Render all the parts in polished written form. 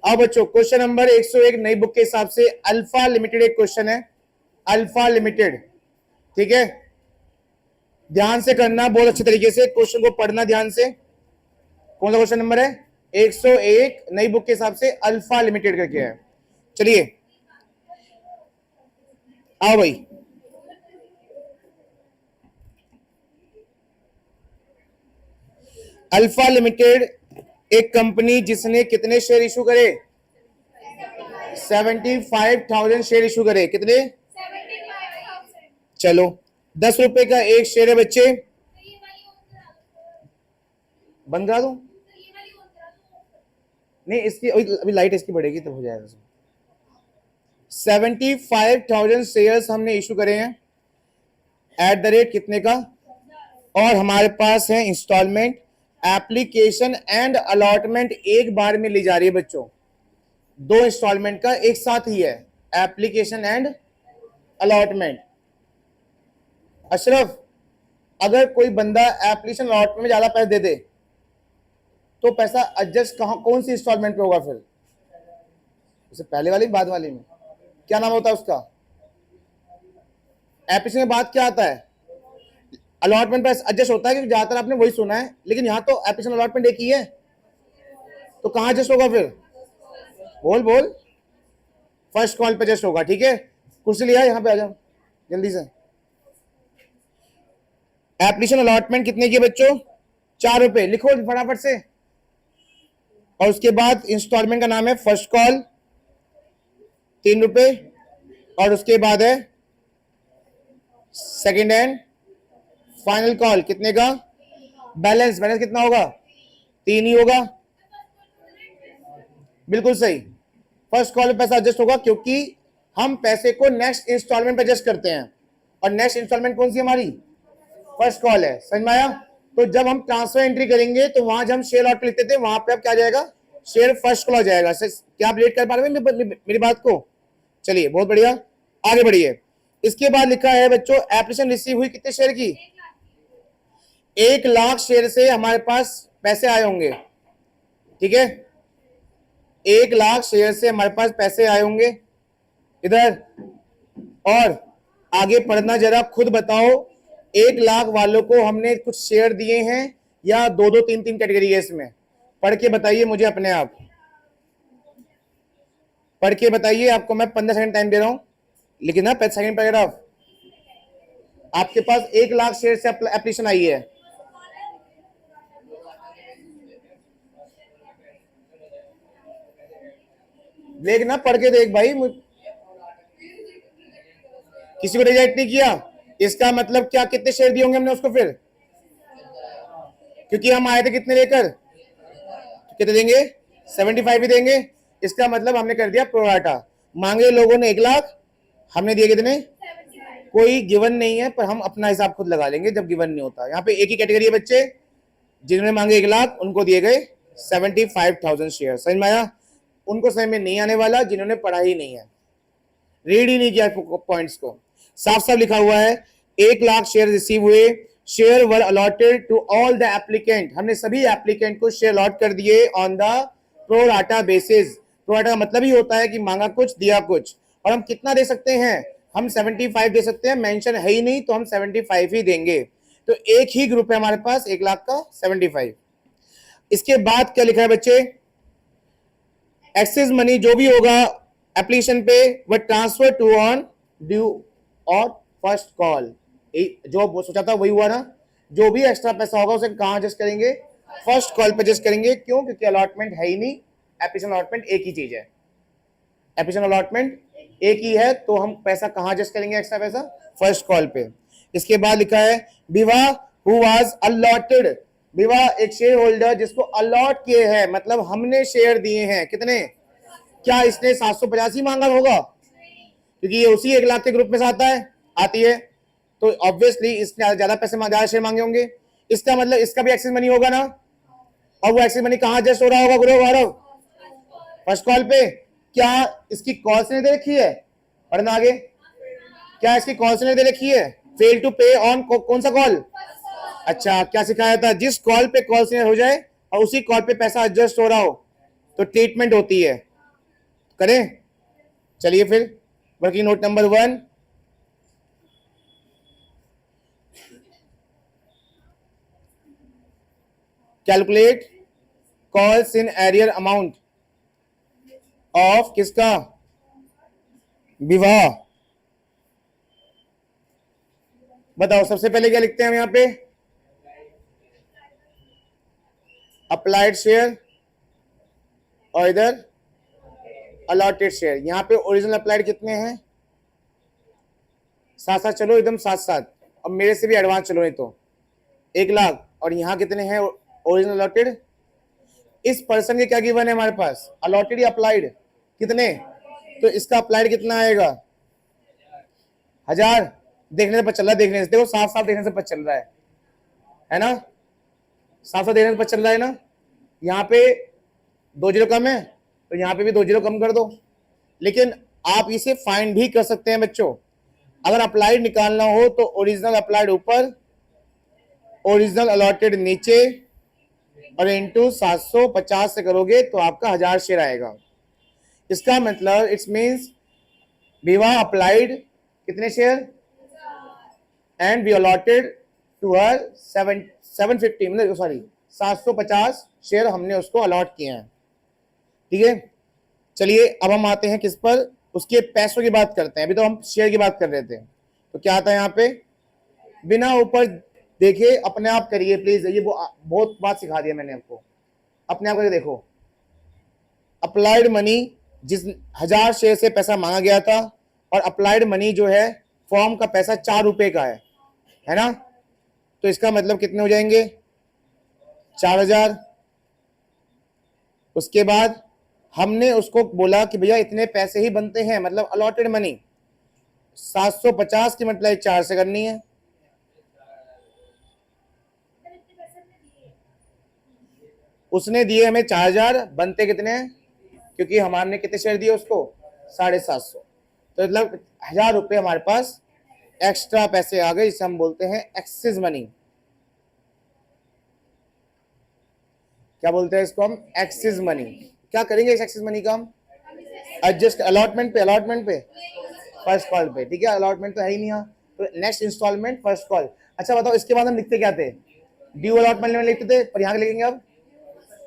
अब बच्चों question number 101 नई बुक के हिसाब से अल्फा लिमिटेड एक क्वेश्चन है, अल्फा लिमिटेड। ठीक है, ध्यान से करना बहुत अच्छे तरीके से, क्वेश्चन को पढ़ना ध्यान से। कौन सा क्वेश्चन नंबर है? 101 नई बुक के हिसाब से अल्फा लिमिटेड करके है। चलिए आओ भाई, अल्फा लिमिटेड एक कंपनी जिसने कितने शेयर इशू करे? 75,000 शेयर इशू करे। कितने? 75,000। चलो 10 रुपए का एक शेयर है बच्चे, बंद करा दूं? नहीं, इसकी अभी लाइट इसकी बढ़ेगी तो हो जाएगा। 75,000 शेयर्स हमने इशू करे हैं एट द रेट कितने का? और हमारे पास है इंस्टॉलमेंट, एप्लीकेशन एंड अलॉटमेंट एक बार में ली जा रही है बच्चों। 2 इंस्टॉलमेंट का एक साथ ही है, एप्लीकेशन एंड अलॉटमेंट। अशरफ, अगर कोई बंदा एप्लीकेशन अलॉटमेंट में ज्यादा पैसे दे दे तो पैसा एडजस्ट कौन सी इंस्टॉलमेंट पे होगा फिर? उसे पहले वाली बाद वाली में क्या नाम होता है उसका? एप्लीकेशन के बाद क्या आता है? अलॉटमेंट पे एडजस्ट होता है, क्योंकि ज्यादातर आपने वही सुना है, लेकिन यहां तो एप्लीकेशन अलॉटमेंट एक ही है, तो कहां एडजस्ट होगा फिर? बोल बोल। फर्स्ट कॉल पे एडजस्ट होगा। ठीक है, कुर्सी लिया, यहां पे आ जाओ जल्दी से। एप्लीकेशन अलॉटमेंट कितने की बच्चों? 4 रुपए। लिखो फटाफट से। और उसके बाद इंस्टॉलमेंट का नाम है फर्स्ट कॉल 3 रुपए, और उसके बाद है सेकेंड हैंड फाइनल कॉल कितने का? बैलेंस कितना होगा? 3 ही होगा। बिल्कुल सही। फर्स्ट कॉल पे पैसा एडजस्ट होगा क्योंकि हम पैसे को नेक्स्ट इंस्टॉलमेंट पे एडजस्ट करते हैं, और नेक्स्ट इंस्टॉलमेंट कौन सी हमारी? फर्स्ट कॉल है। समझ में आया? तो जब हम ट्रांसफर एंट्री करेंगे तो वहां जब हम शेयर लॉट पे लिखते थे, वहां पे अब क्या आ जाएगा? शेयर फर्स्ट कॉल हो जाएगा। क्या आप रिलेट कर पा रहे हैं मेरी बात को? चलिए बहुत बढ़िया, आगे बढ़िए। इसके बाद लिखा है बच्चों, एप्लीकेशन रिसीव हुई कितने शेयर की? 1 लाख शेयर से हमारे पास पैसे आए होंगे। ठीक है, 1 लाख शेयर से हमारे पास पैसे आए होंगे इधर। और आगे पढ़ना, जरा खुद बताओ, 1 लाख वालों को हमने कुछ शेयर दिए हैं या 2-2 3-3 कैटेगरी है इसमें? पढ़ के बताइए मुझे अपने आप, पढ़ के बताइए। आपको मैं 15 सेकंड टाइम दे रहा हूं, लेकिन ना 5 सेकंड पैराग्राफ। आपके पास 1 लाख शेयर से एप्लीकेशन आई है, देख ना, पढ़ के देख भाई। किसी को रिजेक्ट नहीं किया, इसका मतलब क्या? कितने शेयर दिए होंगे हमने उसको फिर? क्योंकि हम आए थे कितने लेकर, कितने देंगे? 75 ही देंगे। इसका मतलब हमने कर दिया प्रोराटा। मांगे लोगों ने 1 लाख, हमने दिए कितने? कोई गिवन नहीं है, पर हम अपना हिसाब खुद लगा लेंगे जब गिवन नहीं होता। यहाँ पे एक ही कैटेगरी है बच्चे, जिन्होंने मांगे 1 लाख उनको दिए गए 75,000 शेयर। समझ में आया? उनको समझ में नहीं आने वाला जिन्होंने पढ़ा ही नहीं है, रीड ही नहीं किया पॉइंट्स को। साफ साफ लिखा हुआ है 1 लाख शेयर रिसीव हुए, share were allotted to all the applicant. हमने सभी एप्लीकेंट को शेयर अलॉट कर दिए on the pro rata basis. Pro rata का मतलब ही होता है कि मांगा कुछ दिया कुछ। और हम कितना दे सकते हैं? हम 75 दे सकते हैं, मेंशन है ही नहीं तो हम 75 ही देंगे। तो एक ही ग्रुप है हमारे पास 1 लाख का, 75। इसके बाद क्या लिखा है बच्चे? एक्सेस मनी जो भी होगा एप्लीकेशन पे वह ट्रांसफर टू ऑन ड्यू और फर्स्ट कॉल। जो सोचा था वही हुआ ना। जो भी एक्स्ट्रा पैसा होगा उसे कहां एडजस्ट करेंगे? फर्स्ट कॉल पे एडजस्ट करेंगे। क्यों? क्योंकि अलॉटमेंट है ही नहीं, एप्लीकेशन अलॉटमेंट एक ही चीज है। एप्लीकेशन अलॉटमेंट एक ही है, तो हम पैसा कहां एडजस्ट करेंगे? एक्स्ट्रा पैसा फर्स्ट कॉल पे। इसके बाद लिखा है विवाह हु वाज अलॉटेड। विवाह एक शेयर होल्डर जिसको अलॉट किए हैं, मतलब हमने शेयर दिए हैं। कितने? क्या इसने 785 मांगा होगा? क्योंकि ये उसी 1 लाख के ग्रुप में से आता है, आती है, तो ऑब्वियसली इसने ज्यादा पैसे ज्यादा शेयर मांगे होंगे। इसका मतलब इसका भी एक्सेस मनी होगा ना। और वो एक्सेस मनी कहां एडजस्ट हो रहा होगा गुरु गौरव? फर्स्ट कॉल पे। क्या इसकी कॉल से नहीं दे रखी है? पढ़ना आगे। क्या इसकी कॉल से नहीं दे रखी है? फेल टू पे ऑन कौन सा कॉल? अच्छा, क्या सिखाया था? जिस कॉल पे कॉल से हो जाए और उसी कॉल पे पैसा एडजस्ट हो रहा हो तो ट्रीटमेंट होती है। करें? चलिए फिर working note number 1, calculate calls in arrear amount of किसका? विवाह। बताओ सबसे पहले क्या लिखते हैं हम यहाँ पे? अप्लाइड शेयर और इधर अलॉटेड शेयर। यहाँ पे ओरिजिनल अप्लाइड कितने हैं? साथ साथ चलो, एकदम साथ साथ, अब मेरे से भी एडवांस चलो नहीं तो 1,00,000। और यहाँ कितने हैं ओरिजिनल अलॉटेड? इस पर्सन के क्या गिवन है हमारे पास? अलॉटेड या अप्लाइड? कितने? तो इसका अप्लाइड कितना आएगा? 1,000। देखने से पता चल रहा है, देखने से देखो, साफ साफ देखने से पता चल रहा है ना? साफ साफ देखने से पता चल रहा है ना? यहाँ पे 2 जीरो कम है तो यहाँ पे भी 2 जीरो कम कर दो। लेकिन आप इसे फाइंड भी कर सकते हैं बच्चों। अगर अप्लाइड निकालना हो तो ओरिजिनल अप्लाइड ऊपर, ओरिजिनल अलॉटेड नीचे, और इंटू 750 से करोगे तो आपका 1,000 शेयर आएगा। इसका मतलब इट्स मीन्स विवाह अप्लाइड कितने share and we allotted to हर 750, मतलब सॉरी 750 शेयर हमने उसको अलॉट किए हैं। ठीक है, चलिए अब हम आते हैं किस पर? उसके पैसों की बात करते हैं। अभी तो हम शेयर की बात कर रहे थे। तो क्या आता है यहाँ पे? बिना ऊपर देखे अपने आप करिए प्लीज, ये बहुत बात सिखा दिया मैंने आपको। अपने आप करके देखो। अप्लाइड मनी, जिस 1,000 शेयर से पैसा मांगा गया था, और अप्लाइड मनी जो है फॉर्म का पैसा 4 रुपए का है ना? तो इसका मतलब कितने हो जाएंगे? 4,000। उसके बाद हमने उसको बोला कि भैया इतने पैसे ही बनते हैं, मतलब अलॉटेड मनी 750 की मल्टीप्लाई 4 से करनी है। उसने दिए हमें 4,000, बनते कितने हैं? क्योंकि हमारे कितने शेयर दिए उसको? 750। तो मतलब 1,000 रुपए हमारे पास एक्स्ट्रा पैसे आ गए, जिसे हम बोलते हैं एक्सेस मनी। क्या बोलते हैं इसको हम? Excess money. क्या करेंगे इस एक्सेस मनी का हम? एडजस्ट अलॉटमेंट पे फर्स्ट कॉल पे। ठीक है, अलॉटमेंट तो है ही नहीं यहाँ, तो नेक्स्ट इंस्टॉलमेंट फर्स्ट कॉल। अच्छा बताओ, इसके बाद हम लिखते क्या थे? ड्यू अलॉटमेंट में लिखते थे, पर यहाँ लिखेंगे अब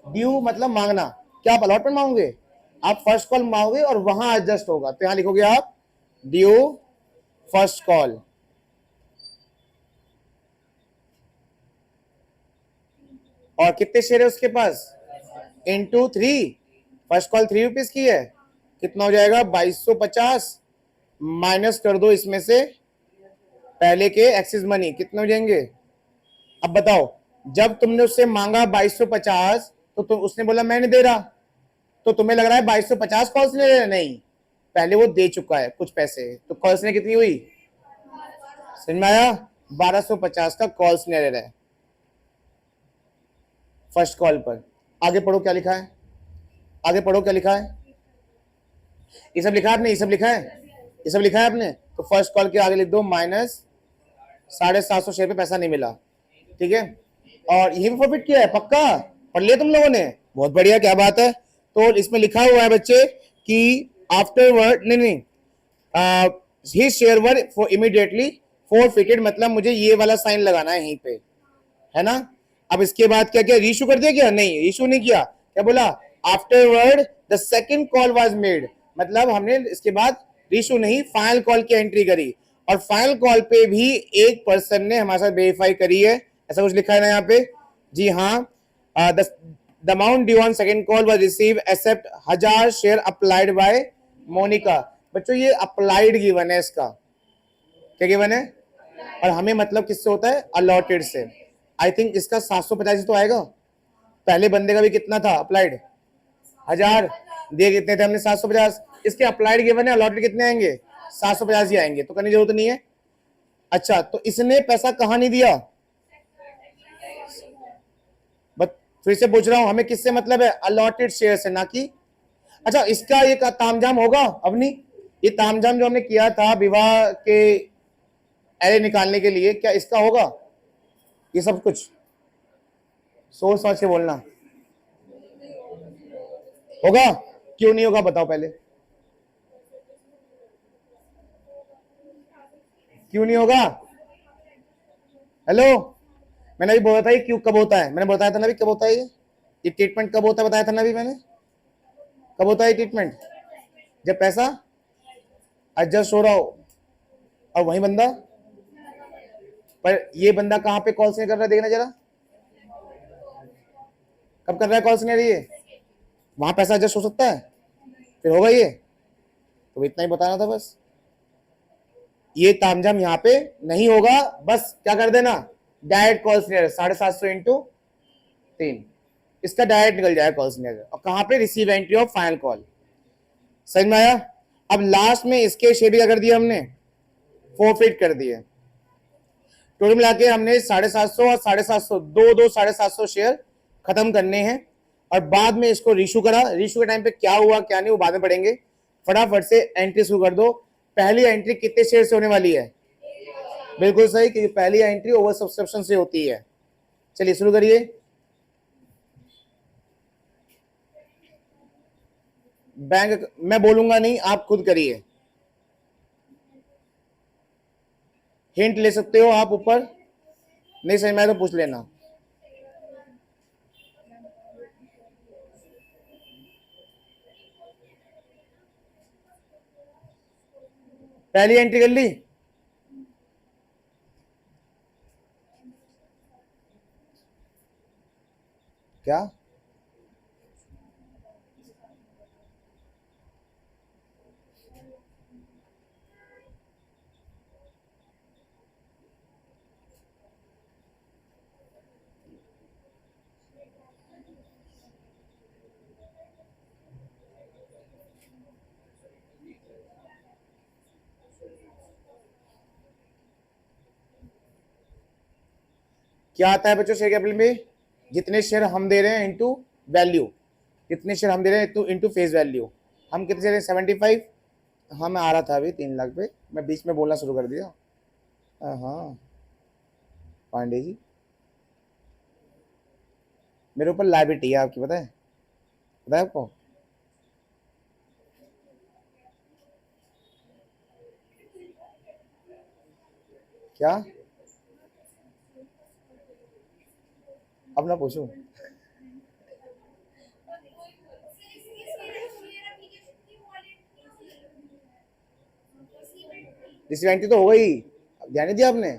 ड्यू मतलब मांगना। क्या आप अलॉटमेंट मांगोगे? आप फर्स्ट कॉल मांगोगे और वहां एडजस्ट होगा, तो यहां लिखोगे आप ड्यू फर्स्ट कॉल। और कितने शेयर है उसके पास? इंटू 3। फर्स्ट कॉल 3 रुपीज की है, कितना हो जाएगा? 2250। माइनस कर दो इसमें से पहले के एक्सिस मनी, कितने हो जाएंगे? अब बताओ, जब तुमने उससे मांगा 2250 तो उसने बोला मैं नहीं दे रहा, तो तुम्हें लग रहा है 2250 कॉल्स ले रहे? नहीं, पहले वो दे चुका है कुछ पैसे, तो कॉल्स ने कितनी हुई? समझ में आया? 1250 का कॉल्स ने ले रहा है फर्स्ट कॉल पर। आगे पढ़ो क्या लिखा है, आगे पढ़ो क्या लिखा है। ये सब लिखा है आपने? ये सब लिखा है? ये सब लिखा है आपने? तो फर्स्ट कॉल के आगे लिख दो माइनस 750 शेयर पे पैसा नहीं मिला। ठीक है, और यही भी प्रॉफिट किया है पक्का? पढ़ लिया तुम लोगों ने? बहुत बढ़िया, क्या बात है। तो इसमें लिखा हुआ है बच्चे कि आफ्टरवर्ड, नहीं, ही share were for immediately forfeited, मतलब मुझे ये वाला साइन लगाना है यहीं पे, है ना? अब इसके बाद क्या किया? रीशू कर दिया क्या? नहीं, रीशू नहीं किया। क्या बोला? Afterward the second call was made, मतलब हमने इसके बाद रीशू नहीं, फाइनल कॉल की एंट्री करी, और फाइनल कॉल पे भी एक पर्सन ने हमारे साथ वेरीफाई करी है। ऐसा कुछ लिखा है ना यहाँ पे? जी हाँ, the amount due on second call was receive except 1,000 share applied by Monika. बच्चों ये अप्लाइड गिवन है, इसका क्या गिवन है? और हमें मतलब किससे होता है? अलॉटेड से। आई थिंक इसका 750 तो आएगा। पहले बंदे का भी कितना था अप्लाइड? 1,000 दिए, कितने थे हमने? 750। इसके अप्लाइड गिवन है, अलॉटेड कितने आएंगे? 750 ही आएंगे, तो करने की जरूरत नहीं है। अच्छा, तो इसने पैसा कहां नहीं दिया? बट फिर से पूछ रहा हूं, हमें किससे मतलब है? अलॉटेड शेयर से, ना कि। अच्छा, इसका ये तामझाम होगा अवनी? ये तामझाम जो हमने किया था विवाह के एरे निकालने के लिए, क्या इसका होगा ये सब कुछ? सोच समझ के बोलना। होगा? क्यों नहीं होगा बताओ पहले। क्यों नहीं होगा? हेलो, मैंने अभी बोला था ये क्यों कब होता है, मैंने बताया था ना अभी कब होता है ये ट्रीटमेंट कब होता है बताया था ना अभी मैंने, कब होता है ट्रीटमेंट? जब पैसा एडजस्ट हो रहा हो। और वही बंदा, पर ये बंदा कहाँ पे कॉल से कर रहा है देखना जरा, कब कर रहा है कॉल से ये? वहां पैसा एडजस्ट हो सकता है? फिर होगा ये, तो इतना ही बताना था बस। ये तामझाम यहाँ पे नहीं होगा, बस क्या कर देना, डायरेक्ट कॉल सीनियर 750 इंटू 3, इसका डायरेक्ट निकल जाएगा कॉल सीनियर। और कहां पे, receive entry of final call. समझ में आया? अब लास्ट में इसके शेयर भी क्या कर दिया हमने, फोरफिट कर दिए। टोटल मिला के हमने 750 और 750 दो 750 शेयर खत्म करने हैं, और बाद में इसको रिशू करा। रिशू के टाइम पे क्या हुआ क्या नहीं वो बाद में पढ़ेंगे। फटाफट से एंट्री शुरू कर दो। पहली एंट्री कितने शेयर से होने वाली है? बिल्कुल सही, क्योंकि पहली एंट्री ओवर सब्सक्रिप्शन से होती है। चलिए शुरू करिए। बैंक मैं बोलूंगा नहीं, आप खुद करिए, हिंट ले सकते हो आप ऊपर, नहीं समझ में आया तो पूछ लेना। पहली एंट्री कर ली? क्या क्या आता है बच्चों शेयर कैपिटल में? जितने शेयर हम दे रहे हैं इनटू वैल्यू, कितने शेयर हम दे रहे हैं इनटू फेस वैल्यू। हम कितने दे रहे हैं? 75। हाँ मैं आ रहा था अभी 3 लाख पे, मैं बीच में बोलना शुरू कर दिया। हाँ पांडे जी, मेरे ऊपर लाइबिलिटी है आपकी, पता है आपको? क्या? अब ना पूछूं? रिसीव एंट्री तो हो गई, ध्यान नहीं दिया आपने?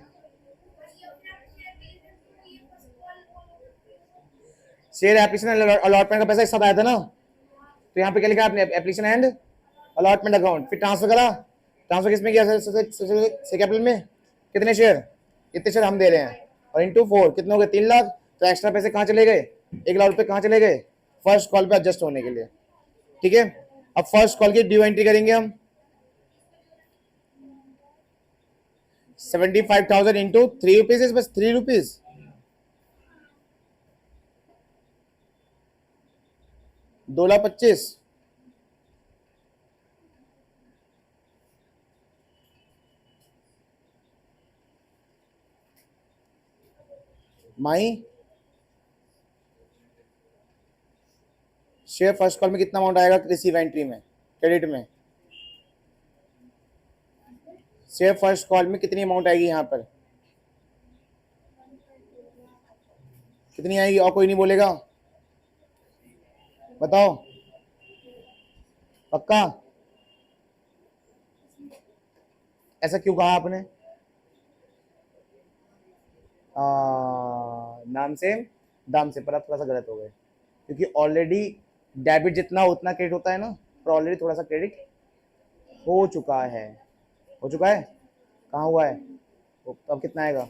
शेयर एप्लीकेशन अलॉटमेंट का पैसा एक साथ आया था ना, तो यहाँ पे क्या लिखा आपने, एप्लीकेशन एंड अलॉटमेंट अकाउंट, फिर ट्रांसफर करा। ट्रांसफर किसमें किया? शेयर कैपिटल में। कितने शेयर? इतने शेयर हम दे रहे हैं, और इंटू 4 कितने हो गए? 3 लाख। तो एक्स्ट्रा पैसे कहाँ चले गए? 1 लाख रुपए कहाँ चले गए? फर्स्ट कॉल पे एडजस्ट होने के लिए। ठीक है, अब फर्स्ट कॉल की ड्यू एंट्री करेंगे हम। 75,000 इंटू 3 रुपीज, बस 3 रुपीज। दो lakh 25। My share first call में कितना अमाउंट आएगा रिसीव एंट्री में, क्रेडिट में? शेयर फर्स्ट कॉल में कितनी अमाउंट आएगी यहाँ पर, कितनी आएगी? और कोई नहीं बोलेगा? बताओ, पक्का? ऐसा क्यों कहा आपने? नाम से दाम से, पर आप थोड़ा सा गलत हो गए, क्योंकि ऑलरेडी डेबिट जितना उतना क्रेडिट होता है ना, पर ऑलरेडी थोड़ा सा क्रेडिट हो चुका है। हो चुका है? कहाँ हुआ है? तो अब कितना आएगा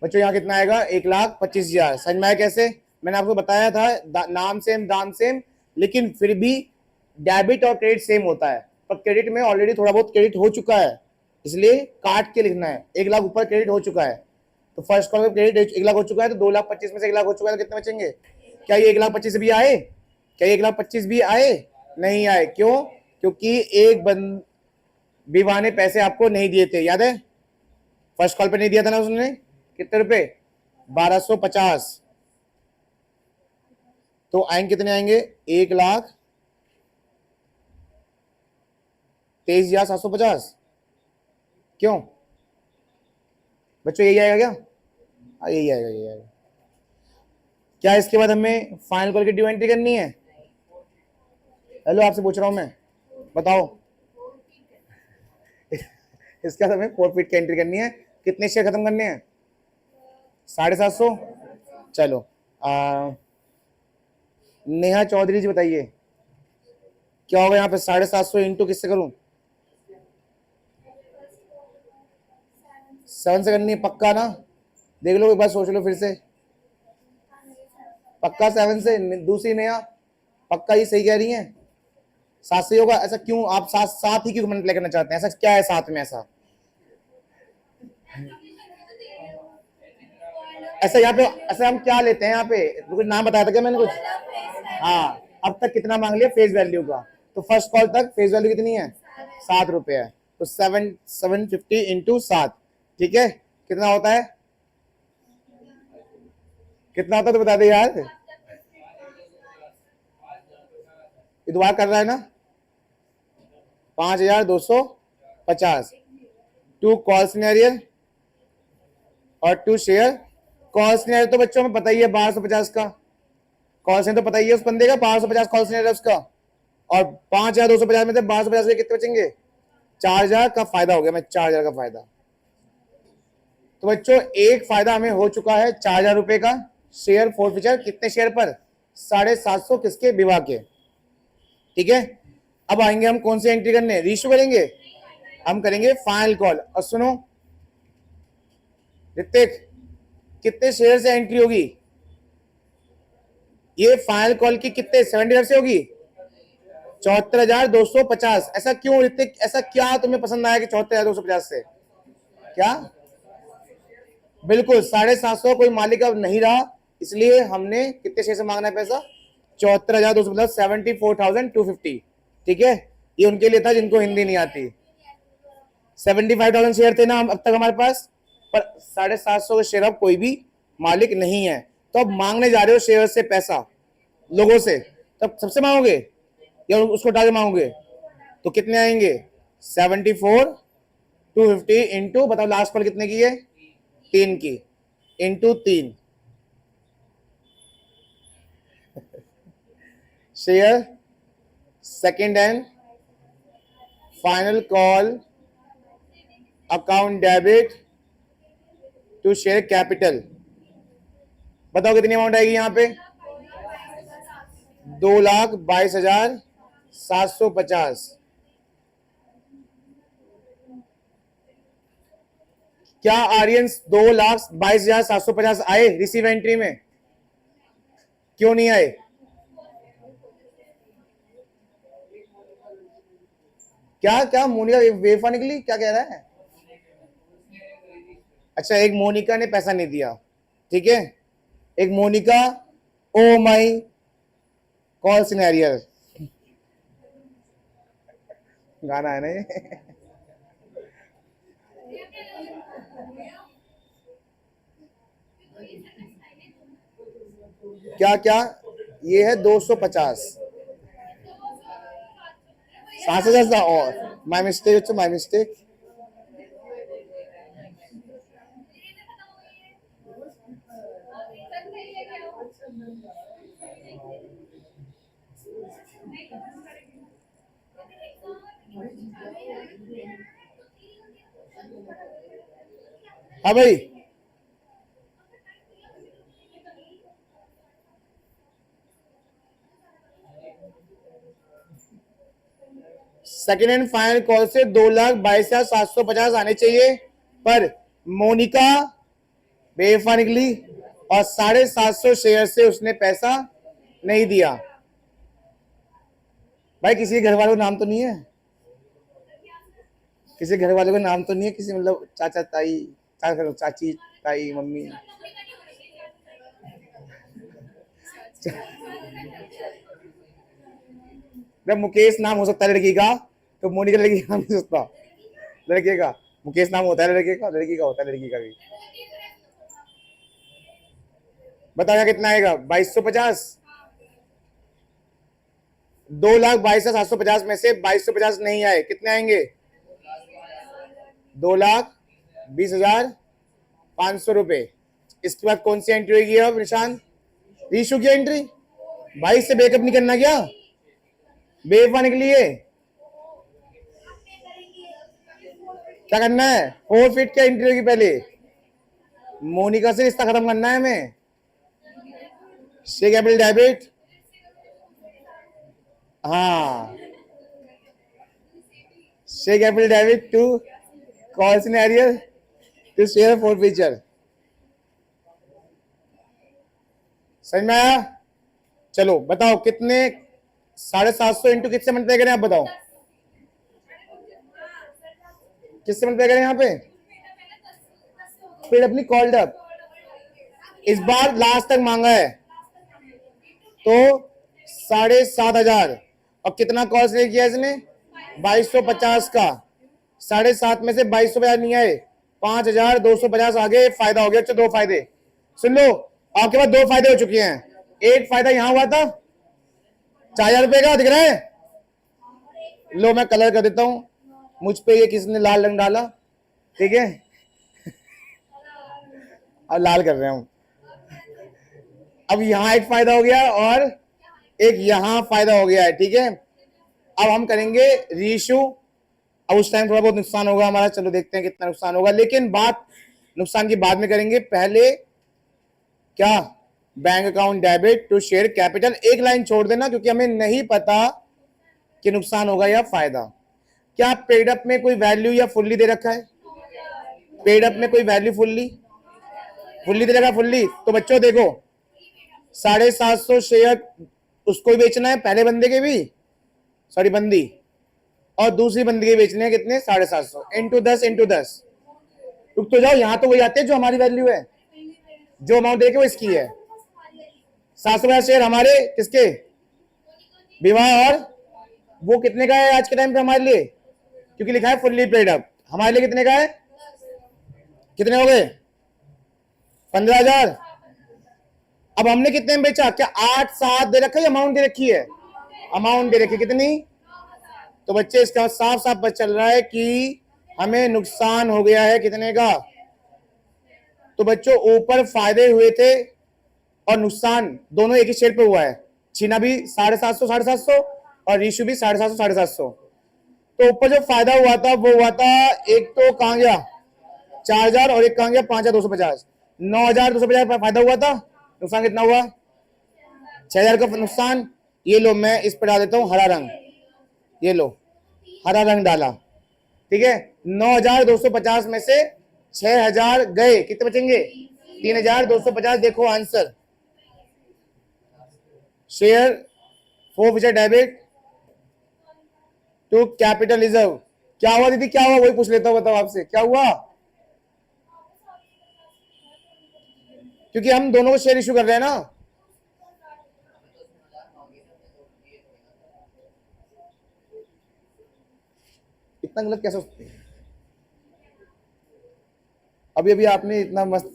बच्चों? यहाँ कितना आएगा? 1,25,000। समझ में आया कैसे? मैंने आपको बताया था नाम सेम दाम सेम, लेकिन फिर भी डेबिट और क्रेडिट सेम होता है, पर क्रेडिट में ऑलरेडी थोड़ा बहुत क्रेडिट हो चुका है, इसलिए काट के लिखना है। 1 लाख ऊपर क्रेडिट हो चुका है, तो फर्स्ट कॉल में क्रेडिट 1 लाख हो चुका है, तो 2,25,000 में से 1 लाख हो चुका है, तो कितने बचेंगे? क्या ये 1,25,000 भी आए? क्या 1,25,000 भी आए? नहीं आए। क्यों? क्योंकि एक विवाह ने पैसे आपको नहीं दिए थे, याद है? फर्स्ट कॉल पे नहीं दिया था ना उसने, कितने रुपए? 1,250। तो आएंगे कितने आएंगे? 1,23,750। क्यों बच्चों, यही आएगा क्या? हाँ यही आएगा, यही आएगा। क्या इसके बाद हमें फाइनल कॉल की ड्यू एंट्री करनी है? हेलो, आपसे पूछ रहा हूं मैं, बताओ। इसके बाद हमें प्रॉफिट की एंट्री करनी है। कितने शेयर खत्म करने हैं? 750। चलो, नेहा चौधरी जी बताइए क्या होगा यहाँ पे? 750 इंटू किससे करूं? 7 से करनी है पक्का ना? देख लो एक बार, सोच लो फिर से। पक्का 7 से? दूसरी नेहा पक्का ही सही कह रही है, 7 से ही होगा। ऐसा क्यों? आप साथ साथ ही क्यों मल्टीप्लाई करना चाहते हैं? ऐसा क्या है साथ में? ऐसा यहाँ पे, ऐसा हम क्या लेते हैं यहाँ पे? कुछ नाम बताया था क्या मैंने कुछ? हाँ, अब तक कितना मांग लिया फेस वैल्यू का? तो फर्स्ट कॉल तक फेस वैल्यू कितनी है? 7 रुपए है। तो 750 इंटू 7, ठीक है, कितना होता है? कितना होता है तो बता दे यार। इतवार कर रहा है ना? 5250। 2 कॉल सिनेरियल और 2 शेयर। कॉल सिनेरियल तो बच्चों में पता ही है 1250 का। कॉल सिनेरियल तो पता ही है उस बंदे का, 1250 कॉल सिनेरियल उसका। और 5250 में से 1250 के कितने बचेंगे? 4000 का फायदा हो गया। मैं 4000 का फायदा। तो बच्चों एक फायदा हमें हो चुका है 4000 रुपए का। शेयर फोरफीचर कितने शेयर पर? 750 किसके? विवाह के। ठीक है, अब आएंगे हम कौन सी एंट्री करने? रीशू करेंगे, हम करेंगे फाइनल कॉल। और सुनो ऋतिक, कितने शेयर से एंट्री होगी? ये फाइनल कॉल की कितने 70 से होगी? 74,250। ऐसा क्यों ऋतिक? ऐसा क्या तुम्हें पसंद आया कि 74,250 से? क्या? बिल्कुल 750 कोई मालिक अब नहीं रहा, इसलिए हमने कितने शेयर से मांगना है पैसा? 74,250, 74,250। ठीक है, ये उनके लिए था जिनको हिंदी नहीं आती। 75,000 शेयर थे ना अब तक हमारे पास, पर 750 के शेयर अब कोई भी मालिक नहीं है। तो अब मांगने जा रहे हो शेयर से पैसा लोगों से, तब सबसे मांगोगे या उसको उठा के मांगोगे? तो कितने आएंगे? 74,250 इंटू, बताओ लास्ट पर कितने की है? 3 की, into 3 share second and final call account debit to share capital. बताओ कितनी अमाउंट आएगी यहाँ पे? 2,22,750। क्या आर्यंस 2,22,750 आए रिसीव एंट्री में? क्यों नहीं आए? क्या क्या मोनिका वेफा निकली? क्या कह रहा है? अच्छा, एक मोनिका ने पैसा नहीं दिया, ठीक है। एक मोनिका, ओ माई कॉल सिनेरियल, गाना है ना ये? क्या क्या? ये है 250, 7,000 और माई मिस्टेक, माई मिस्टेक। हाँ भाई, सेकेंड एंड फाइनल कॉल से 2,22,750 आने चाहिए, पर मोनिका बेवफा निकली और 750 शेयर से उसने पैसा नहीं दिया। भाई किसी घर वालों का नाम तो नहीं है? किसी घर वालों का नाम तो नहीं है? किसी मतलब चाचा ताई, चाची ताई मम्मी? जब मुकेश नाम हो सकता है लड़की का, तो मोनिका लड़की का नाम नहीं हो सकता? लड़के का मुकेश नाम होता है, लड़के का, लड़की का होता है, लड़की का भी। बताओ कितना आएगा? 2,250। 2,22,750 में से 2,250 नहीं आए, कितने आएंगे? 2,20,500 रुपए। इसके बाद कौन सी एंट्री होगी अब निशान? रीशू की एंट्री। भाई इससे बेकअप नहीं करना क्या? बेवफा निकली है। क्या करना है? 4 फीट की एंट्री होगी पहले। मोनिका से रिश्ता खत्म करना है हमें। Share capital debit. हाँ, share capital debit to call scenario to share forfeiture. समझ में आया? चलो बताओ कितने 750 इंटू किससे मल्टीप्लाई करें? आप बताओ किससे मल्टीप्लाई करें यहाँ पे? फिर अपनी कॉल्ड अप इस बार लास्ट तक मांगा है तो 7,500। और कितना कॉस्ट ले किया इसने? 2250 का। 7.5 में से 2250 नहीं आए, 5,250 आगे फायदा हो गया। अच्छा, 2 फायदे सुन लो आपके पास। 2 फायदे हो चुके हैं। एक फायदा यहां हुआ था 4,000 रुपए का, दिख रहा है? लो मैं कलर कर देता हूं। मुझ पे ये किसने लाल रंग डाला? ठीक है, अब लाल कर रहे हैं। अब यहां एक फायदा हो गया और एक यहां फायदा हो गया है। ठीक है, अब हम करेंगे रीइश्यू। अब उस टाइम थोड़ा बहुत नुकसान होगा हमारा, चलो देखते हैं कितना नुकसान होगा, लेकिन बात नुकसान की बाद में करेंगे। पहले क्या? Bank account debit to share capital. एक लाइन छोड़ देना क्योंकि हमें नहीं पता कि नुकसान होगा या फायदा। क्या पेड अप में कोई वैल्यू या फुल्ली दे रखा है? पेड अप में कोई वैल्यू फुल्ली दे रखा है? फुल्ली तो बच्चों देखो 750 शेयर उसको ही बेचना है, पहले बंदे के भी, सॉरी बंदी, और दूसरी बंदी के बेचने हैं कितने? 750 इंटू 10 इंटू 10। रुक तो जाओ, यहां तो वही आते हैं जो हमारी वैल्यू है। जो अमाउंट देखे वो इसकी है। 750 शेयर हमारे किसके? विवाह। और वो कितने का है आज के टाइम पे हमारे लिए? क्योंकि लिखा है फुल्ली पेड अप। हमारे लिए कितने का है? कितने हो गए? 15,000। अब हमने कितने में बेचा? क्या 8-7 दे रखा है? अमाउंट दे रखी है? अमाउंट दे रखी कितनी? तो बच्चे इसका साफ साफ पता चल रहा है कि हमें नुकसान हो गया है कितने का? तो बच्चों ऊपर फायदे हुए थे और नुकसान दोनों एक ही शेयर पे हुआ है। छीना भी 750 और रीशू भी 750। तो ऊपर जो फायदा हुआ था वो हुआ था, एक तो कहां गया 4,000 और एक कहां गया 5,250। 9,250 फायदा हुआ था। नुकसान कितना हुआ? 6,000 का नुकसान। ये लो मैं इस पर डाल देता हूं हरा रंग। ये लो हरा रंग डाला। ठीक है, 9,250 में से 6,000 गए, कितने बचेंगे? 3,250। देखो answer. Share for future debit to capital reserve. क्या हुआ दीदी? क्या हुआ? वही पूछ लेता हूं, बताओ आपसे क्या हुआ? क्योंकि हम दोनों को शेयर इशू कर रहे हैं ना। इतना गलत कैसे सोचते हैं? अभी अभी आपने इतना मस्त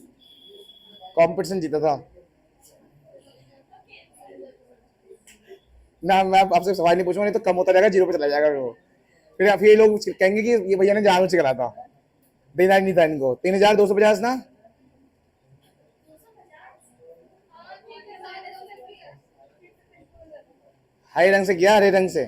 कंपटीशन जीता था ना। मैं आपसे सवाल नहीं पूछूंगा, नहीं तो कम होता जाएगा, 0 पे चला जाएगा वो। फिर ये लोग कहेंगे कि ये भैया ने जानबूझ के करा था। देना नहीं था इनको। 3,250 ना। हरे रंग से किया, हरे रंग से।